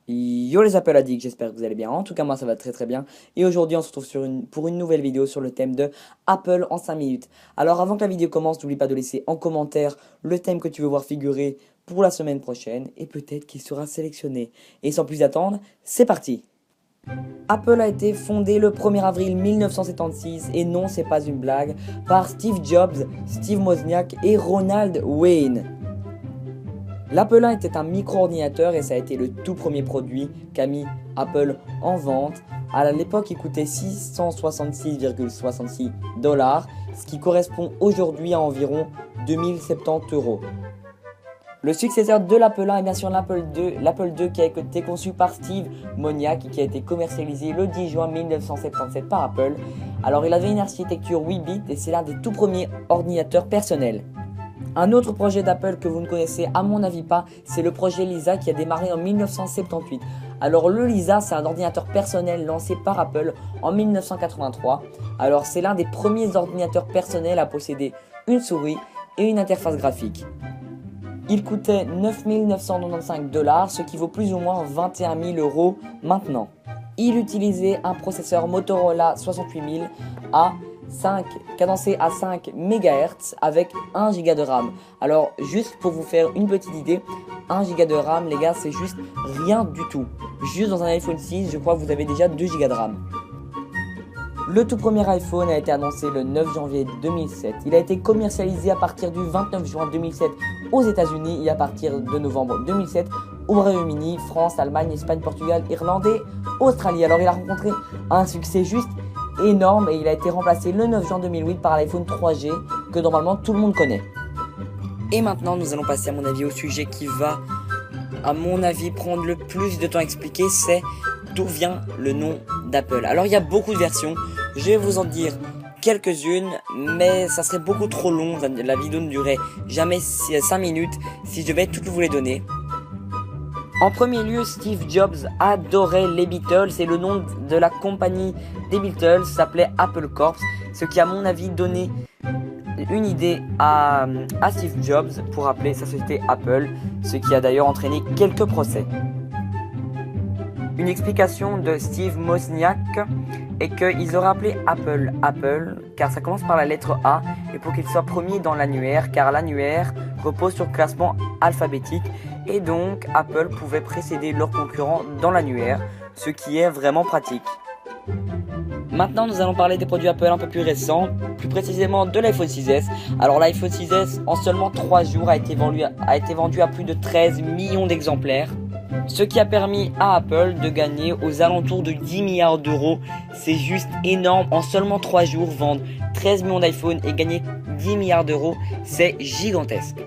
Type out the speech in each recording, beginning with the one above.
Yo les Apple Addicts, j'espère que vous allez bien. En tout cas moi ça va très bien. Et aujourd'hui on se retrouve pour une nouvelle vidéo sur le thème de Apple en 5 minutes. Alors avant que la vidéo commence, n'oublie pas de laisser en commentaire le thème que tu veux voir figurer pour la semaine prochaine. Et peut-être qu'il sera sélectionné. Et sans plus attendre, c'est parti. Apple a été fondé le 1er avril 1976 et non c'est pas une blague, par Steve Jobs, Steve Wozniak et Ronald Wayne. L'Apple I était un micro-ordinateur et ça a été le tout premier produit qu'a mis Apple en vente. À l'époque, il coûtait 666,66 $, ce qui correspond aujourd'hui à environ 2070 €. Le successeur de l'Apple I est bien sûr l'Apple II qui a été conçu par Steve Wozniak et qui a été commercialisé le 10 juin 1977 par Apple. Alors il avait une architecture 8 bits et c'est l'un des tout premiers ordinateurs personnels. Un autre projet d'Apple que vous ne connaissez à mon avis pas, c'est le projet Lisa qui a démarré en 1978. Alors le Lisa, c'est un ordinateur personnel lancé par Apple en 1983. Alors c'est l'un des premiers ordinateurs personnels à posséder une souris et une interface graphique. Il coûtait 9 995 $, ce qui vaut plus ou moins 21 000 € maintenant. Il utilisait un processeur Motorola 68000 cadencé à 5 MHz avec 1 Go de RAM. Alors juste pour vous faire une petite idée, 1 Go de RAM les gars c'est juste rien du tout. Juste dans un iPhone 6 je crois que vous avez déjà 2 Go de RAM. Le tout premier iPhone a été annoncé le 9 janvier 2007. Il a été commercialisé à partir du 29 juin 2007 aux États-Unis et à partir de novembre 2007 au Royaume-Uni, France, Allemagne, Espagne, Portugal, Irlande et Australie. Alors il a rencontré un succès juste énorme et il a été remplacé le 9 juin 2008 par l'iPhone 3G que normalement tout le monde connaît. Et maintenant nous allons passer à mon avis au sujet qui va à mon avis prendre le plus de temps à expliquer, c'est d'où vient le nom d'Apple. Alors il y a beaucoup de versions, je vais vous en dire quelques-unes mais ça serait beaucoup trop long, la vidéo ne durerait jamais 5 minutes si je devais toutes vous les donner. En premier lieu, Steve Jobs adorait les Beatles et le nom de la compagnie des Beatles s'appelait Apple Corps, ce qui à mon avis donnait une idée à Steve Jobs pour appeler sa société Apple, ce qui a d'ailleurs entraîné quelques procès. Une explication de Steve Wozniak est qu'ils auraient appelé Apple Apple car ça commence par la lettre A et pour qu'il soit premier dans l'annuaire car l'annuaire repose sur le classement alphabétique et donc Apple pouvait précéder leurs concurrents dans l'annuaire, ce qui est vraiment pratique. Maintenant nous allons parler des produits Apple un peu plus récents, plus précisément de l'iPhone 6s. Alors l'iPhone 6s en seulement 3 jours a été vendu à plus de 13 millions d'exemplaires. Ce qui a permis à Apple de gagner aux alentours de 10 milliards d'euros. C'est juste énorme, en seulement 3 jours vendre 13 millions d'iPhone et gagner 10 milliards d'euros, c'est gigantesque.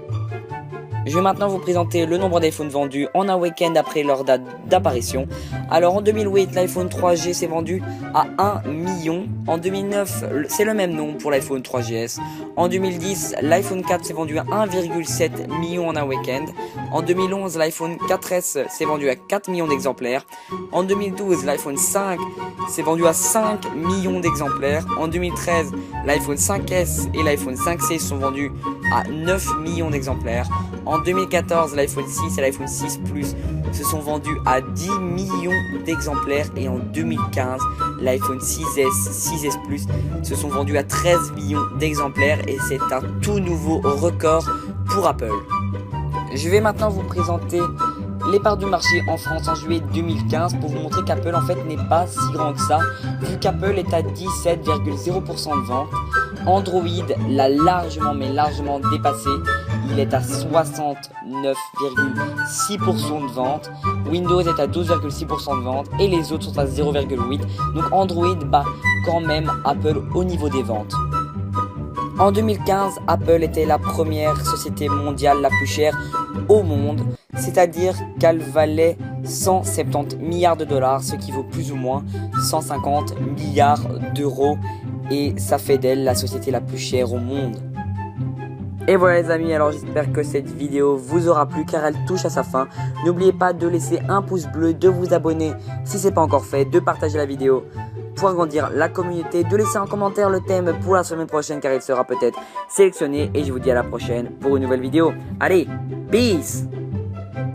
Je vais maintenant vous présenter le nombre d'iPhone vendus en un week-end après leur date d'apparition. Alors en 2008, l'iPhone 3G s'est vendu à 1 million. En 2009, c'est le même nombre pour l'iPhone 3GS. En 2010, l'iPhone 4 s'est vendu à 1,7 million en un week-end. En 2011, l'iPhone 4S s'est vendu à 4 millions d'exemplaires. En 2012, l'iPhone 5 s'est vendu à 5 millions d'exemplaires. En 2013, l'iPhone 5S et l'iPhone 5C sont vendus à 9 millions d'exemplaires. En 2014, l'iPhone 6 et l'iPhone 6 Plus se sont vendus à 10 millions d'exemplaires et en 2015, l'iPhone 6S, 6S Plus se sont vendus à 13 millions d'exemplaires et c'est un tout nouveau record pour Apple. Je vais maintenant vous présenter les parts du marché en France en juillet 2015 pour vous montrer qu'Apple en fait n'est pas si grand que ça vu qu'Apple est à 17,0% de vente. Android l'a largement dépassé, il est à 69,6% de vente, Windows est à 12,6% de vente et les autres sont à 0,8%, donc Android bat quand même Apple au niveau des ventes. En 2015, Apple était la première société mondiale la plus chère au monde, c'est-à-dire qu'elle valait 170 milliards de dollars, ce qui vaut plus ou moins 150 milliards d'euros. Et ça fait d'elle la société la plus chère au monde. Et voilà les amis, alors j'espère que cette vidéo vous aura plu car elle touche à sa fin. N'oubliez pas de laisser un pouce bleu, de vous abonner si ce n'est pas encore fait, de partager la vidéo pour agrandir la communauté, de laisser en commentaire le thème pour la semaine prochaine car il sera peut-être sélectionné. Et je vous dis à la prochaine pour une nouvelle vidéo. Allez, peace!